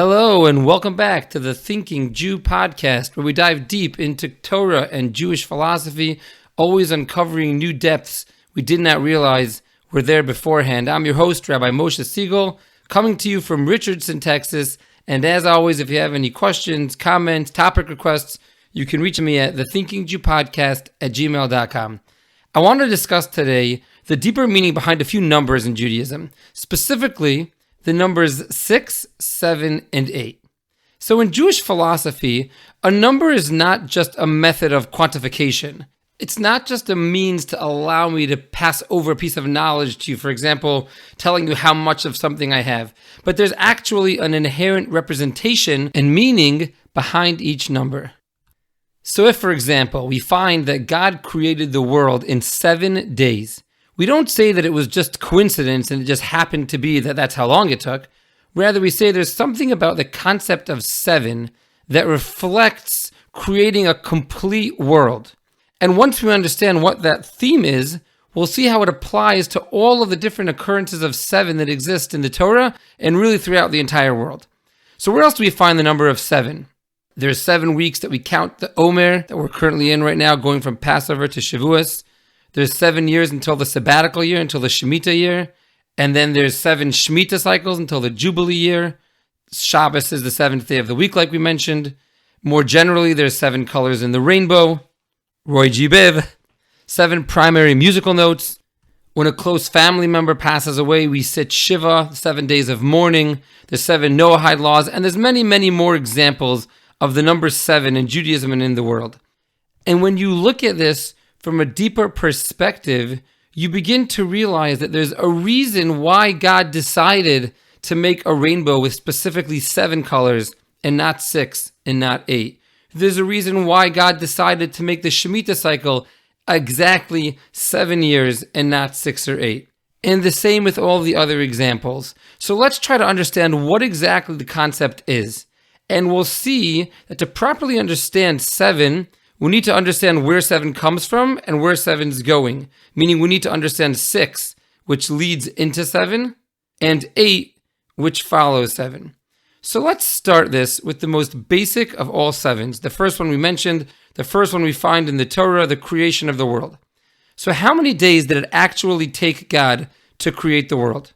Hello and welcome back to the Thinking Jew podcast, where we dive deep into Torah and Jewish philosophy, always uncovering new depths we did not realize were there beforehand. I'm your host, Rabbi Moshe Siegel, coming to you from Richardson, Texas. And as always, if you have any questions, comments, topic requests, you can reach me at thethinkingjewpodcast@gmail.com. I want to discuss today the deeper meaning behind a few numbers in Judaism, specifically the numbers 6, 7, and 8. So in Jewish philosophy, a number is not just a method of quantification. It's not just a means to allow me to pass over a piece of knowledge to you, for example, telling you how much of something I have. But there's actually an inherent representation and meaning behind each number. So if, for example, we find that God created the world in 7 days, we don't say that it was just coincidence and it just happened to be that that's how long it took. Rather, we say there's something about the concept of 7 that reflects creating a complete world. And once we understand what that theme is, we'll see how it applies to all of the different occurrences of 7 that exist in the Torah and really throughout the entire world. So where else do we find the number of 7? There's 7 weeks that we count the Omer that we're currently in right now, going from Passover to Shavuos. There's 7 years until the sabbatical year, until the Shemitah year. And then there's 7 Shemitah cycles until the Jubilee year. Shabbos is the 7th day of the week, like we mentioned. More generally, there's 7 colors in the rainbow. Roy G. Biv. 7 primary musical notes. When a close family member passes away, we sit Shiva, 7 days of mourning. There's 7 Noahide laws. And there's many, many more examples of the number 7 in Judaism and in the world. And when you look at this from a deeper perspective, you begin to realize that there's a reason why God decided to make a rainbow with specifically 7 colors and not 6 and not 8. There's a reason why God decided to make the Shemitah cycle exactly 7 years and not 6 or 8. And the same with all the other examples. So let's try to understand what exactly the concept is. And we'll see that to properly understand 7, we need to understand where 7 comes from and where 7 is going. Meaning we need to understand 6, which leads into 7, and 8, which follows 7. So let's start this with the most basic of all 7s. The first one we mentioned, the first one we find in the Torah, the creation of the world. So how many days did it actually take God to create the world?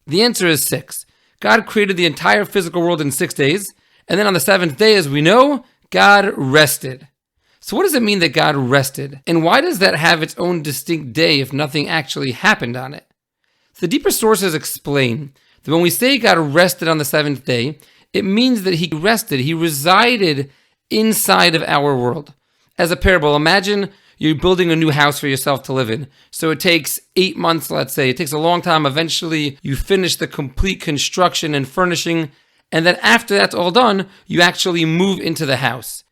The answer is 6. God created the entire physical world in 6 days, and then on the 7th day, as we know, God rested. So what does it mean that God rested? And why does that have its own distinct day if nothing actually happened on it? The deeper sources explain that when we say God rested on the 7th day, it means that he rested, he resided inside of our world. As a parable, imagine you're building a new house for yourself to live in. So it takes 8 months, let's say. It takes a long time. Eventually, you finish the complete construction and furnishing. And then after that's all done, you actually move into the house.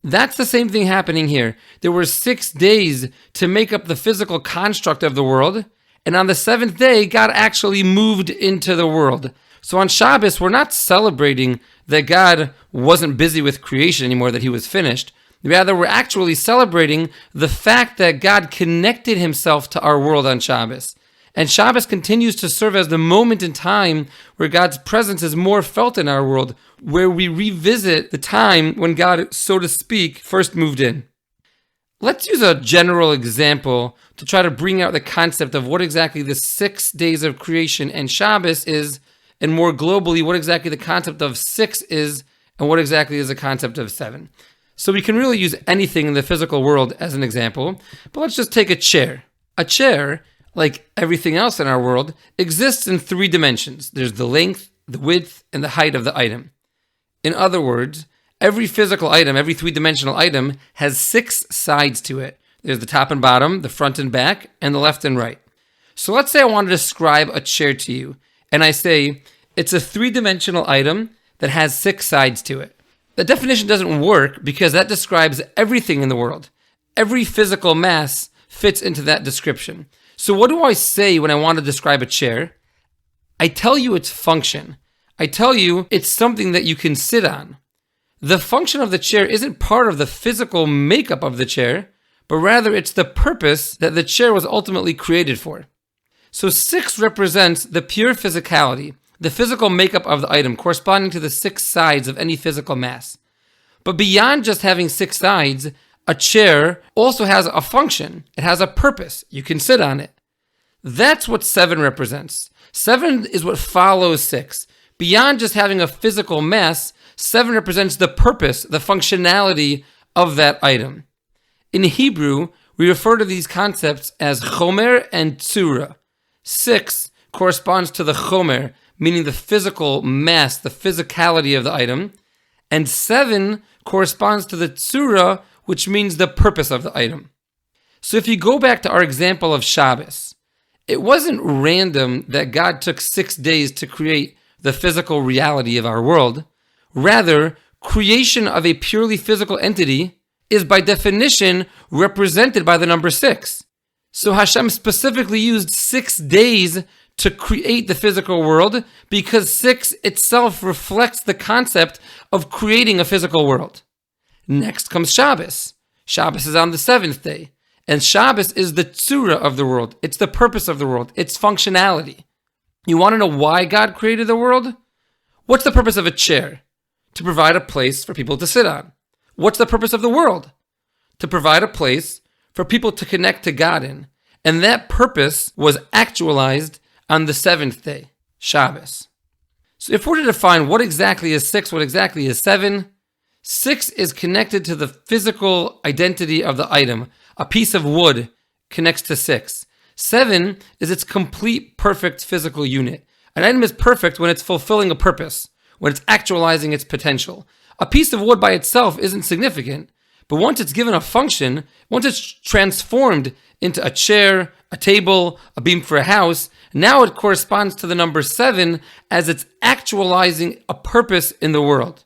That's the same thing happening here. There were 6 days to make up the physical construct of the world. And on the 7th day, God actually moved into the world. So on Shabbos, we're not celebrating that God wasn't busy with creation anymore, that he was finished. Rather, we're actually celebrating the fact that God connected himself to our world on Shabbos. And Shabbos continues to serve as the moment in time where God's presence is more felt in our world, where we revisit the time when God, so to speak, first moved in. Let's use a general example to try to bring out the concept of what exactly the 6 days of creation and Shabbos is, and more globally, what exactly the concept of 6 is, and what exactly is the concept of 7. So we can really use anything in the physical world as an example, but let's just take a chair. A chair, like everything else in our world, exists in 3 dimensions. There's the length, the width, and the height of the item. In other words, every physical item, every 3-dimensional item, has 6 sides to it. There's the top and bottom, the front and back, and the left and right. So let's say I want to describe a chair to you, and I say it's a 3-dimensional item that has 6 sides to it. The definition doesn't work because that describes everything in the world. Every physical mass fits into that description. So what do I say when I want to describe a chair? I tell you its function. I tell you it's something that you can sit on. The function of the chair isn't part of the physical makeup of the chair, but rather it's the purpose that the chair was ultimately created for. So 6 represents the pure physicality. the physical makeup of the item corresponding to the 6 sides of any physical mass. But beyond just having 6 sides, a chair also has a function. It has a purpose. You can sit on it. That's what 7 represents. 7 is what follows 6. Beyond just having a physical mass, 7 represents the purpose, the functionality of that item. In Hebrew, we refer to these concepts as chomer and tsura. 6 corresponds to the chomer, meaning the physical mass, the physicality of the item, and 7 corresponds to the tsura, which means the purpose of the item. So if you go back to our example of Shabbos, it wasn't random that God took 6 days to create the physical reality of our world. Rather, creation of a purely physical entity is by definition represented by the number 6. So Hashem specifically used 6 days to create the physical world because 6 itself reflects the concept of creating a physical world. Next comes Shabbos. Shabbos is on the 7th day. And Shabbos is the tsura of the world. It's the purpose of the world. It's functionality. You want to know why God created the world? What's the purpose of a chair? To provide a place for people to sit on. What's the purpose of the world? To provide a place for people to connect to God in. And that purpose was actualized on the 7th day, Shabbos. So if we're to define what exactly is 6, what exactly is 7, 6 is connected to the physical identity of the item. A piece of wood connects to 6. 7 is its complete, perfect physical unit. An item is perfect when it's fulfilling a purpose, when it's actualizing its potential. A piece of wood by itself isn't significant, but once it's given a function, once it's transformed into a chair, a table, a beam for a house, now it corresponds to the number 7 as it's actualizing a purpose in the world.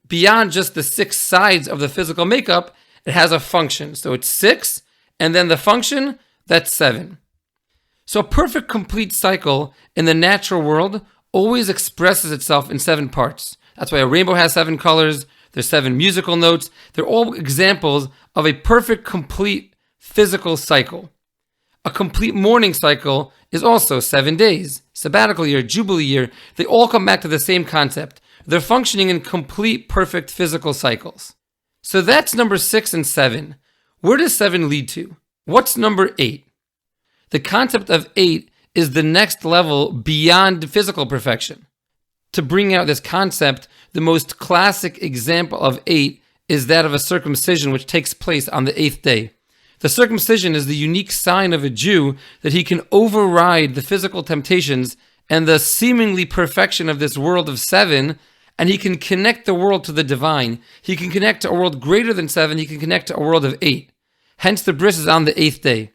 Beyond just the 6 sides of the physical makeup, it has a function. So it's 6, and then the function, that's 7. So a perfect complete cycle in the natural world always expresses itself in 7 parts. That's why a rainbow has 7 colors. There's 7 musical notes. They're all examples of a perfect complete physical cycle. A complete morning cycle is also 7 days. Sabbatical year, jubilee year, they all come back to the same concept. They're functioning in complete, perfect physical cycles. So that's number 6 and 7. Where does 7 lead to? What's number 8? The concept of 8 is the next level beyond physical perfection. To bring out this concept, the most classic example of 8 is that of a circumcision which takes place on the 8th day. The circumcision is the unique sign of a Jew that he can override the physical temptations and the seemingly perfection of this world of 7, and he can connect the world to the divine. He can connect to a world greater than 7. He can connect to a world of 8. Hence, the bris is on the 8th day.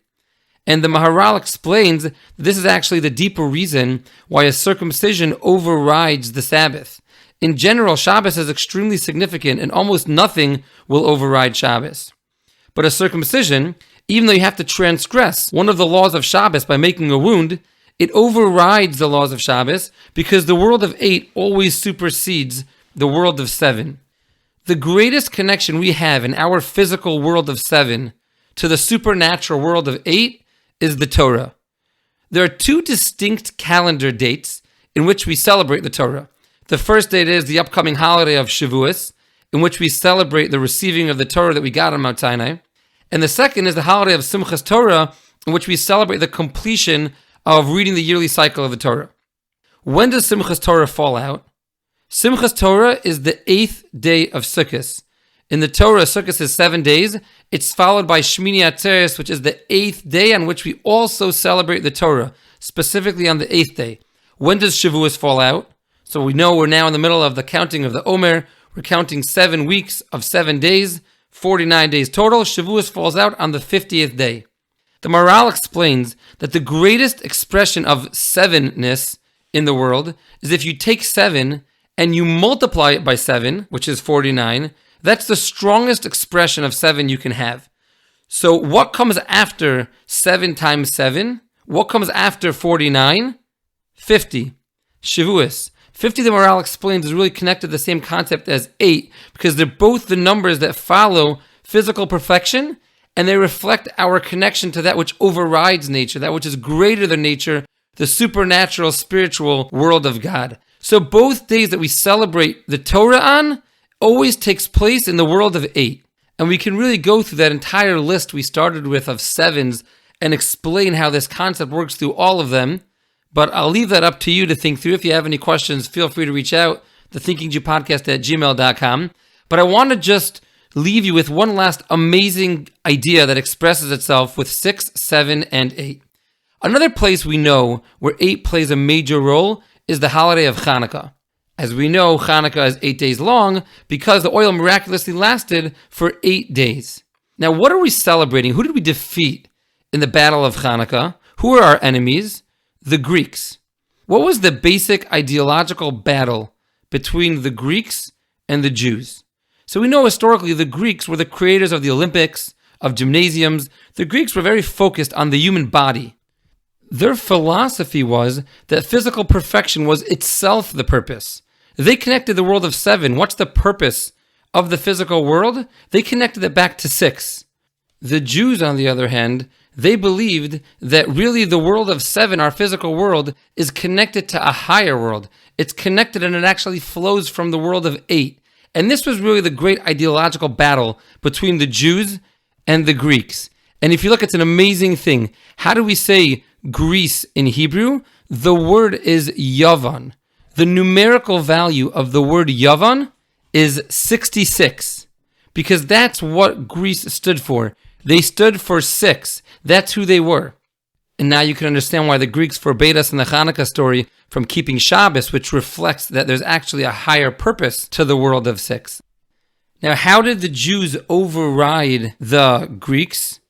And the Maharal explains that this is actually the deeper reason why a circumcision overrides the Sabbath. In general, Shabbos is extremely significant, and almost nothing will override Shabbos. But a circumcision, even though you have to transgress one of the laws of Shabbos by making a wound, it overrides the laws of Shabbos because the world of 8 always supersedes the world of 7. The greatest connection we have in our physical world of 7 to the supernatural world of 8 is the Torah. There are 2 distinct calendar dates in which we celebrate the Torah. The first date is the upcoming holiday of Shavuos, in which we celebrate the receiving of the Torah that we got on Mount Sinai. And the second is the holiday of Simchas Torah, in which we celebrate the completion of reading the yearly cycle of the Torah. When does Simchas Torah fall out? Simchas Torah is the 8th day of Sukkot. In the Torah, Sukkot is 7 days. It's followed by Shmini Atzeres, which is the 8th day on which we also celebrate the Torah, specifically on the 8th day. When does Shavuos fall out? So we know we're now in the middle of the counting of the Omer. We're counting 7 weeks of 7 days, 49 days total. Shavuos falls out on the 50th day. The Maharal explains that the greatest expression of 7-ness in the world is if you take 7 and you multiply it by 7, which is 49, that's the strongest expression of 7 you can have. So what comes after 7 times 7? What comes after 49? 50. Shavuos. 50, the Maharal explains, is really connected to the same concept as 8 because they're both the numbers that follow physical perfection, and they reflect our connection to that which overrides nature, that which is greater than nature, the supernatural, spiritual world of God. So both days that we celebrate the Torah on always takes place in the world of 8. And we can really go through that entire list we started with of 7s and explain how this concept works through all of them. But I'll leave that up to you to think through. If you have any questions, feel free to reach out, thethinkingjewpodcast@gmail.com. But I want to just leave you with one last amazing idea that expresses itself with 6, 7, and 8. Another place we know where 8 plays a major role is the holiday of Hanukkah. As we know, Hanukkah is 8 days long because the oil miraculously lasted for 8 days. Now, what are we celebrating? Who did we defeat in the Battle of Hanukkah? Who are our enemies? The Greeks. What was the basic ideological battle between the Greeks and the Jews? So we know historically the Greeks were the creators of the Olympics, of gymnasiums. The Greeks were very focused on the human body. Their philosophy was that physical perfection was itself the purpose. They connected the world of 7. What's the purpose of the physical world? They connected it back to 6. The Jews, on the other hand, they believed that really the world of 7, our physical world, is connected to a higher world. It's connected and it actually flows from the world of 8. And this was really the great ideological battle between the Jews and the Greeks. And if you look, it's an amazing thing. How do we say Greece in Hebrew? The word is Yavan. The numerical value of the word Yavan is 66, because that's what Greece stood for. They stood for 6. That's who they were. And now you can understand why the Greeks forbade us in the Hanukkah story from keeping Shabbos, which reflects that there's actually a higher purpose to the world of 6. Now, how did the Jews override the Greeks?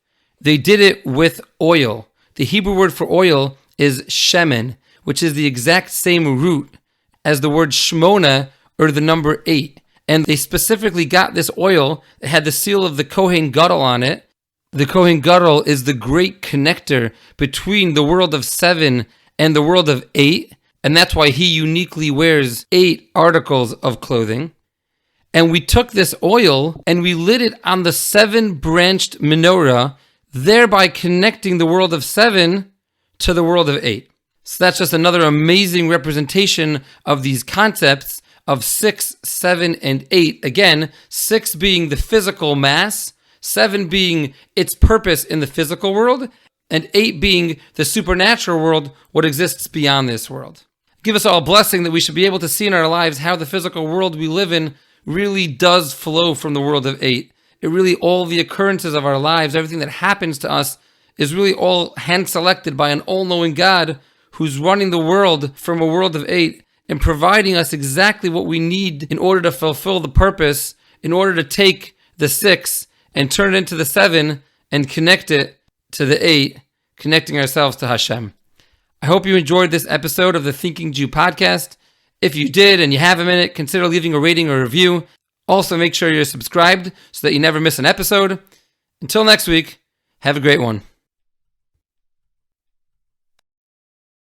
They did it with oil. The Hebrew word for oil is shemen, which is the exact same root as the word shmona, or the number 8. And they specifically got this oil. It had the seal of the Kohen Gadol on it. The Kohen Gadol is the great connector between the world of 7 and the world of 8. And that's why he uniquely wears 8 articles of clothing. And we took this oil and we lit it on the 7-branched menorah, thereby connecting the world of 7 to the world of 8. So that's just another amazing representation of these concepts of 6, 7, and 8. Again, 6 being the physical mass, 7 being its purpose in the physical world, and 8 being the supernatural world, what exists beyond this world. Give us all a blessing that we should be able to see in our lives how the physical world we live in really does flow from the world of 8. It really, all the occurrences of our lives, everything that happens to us is really all hand-selected by an all-knowing God who's running the world from a world of 8 and providing us exactly what we need in order to fulfill the purpose, in order to take the 6 and turn it into the 7 and connect it to the 8, connecting ourselves to Hashem. I hope you enjoyed this episode of the Thinking Jew podcast. If you did and you have a minute, consider leaving a rating or review. Also, make sure you're subscribed so that you never miss an episode. Until next week, have a great one.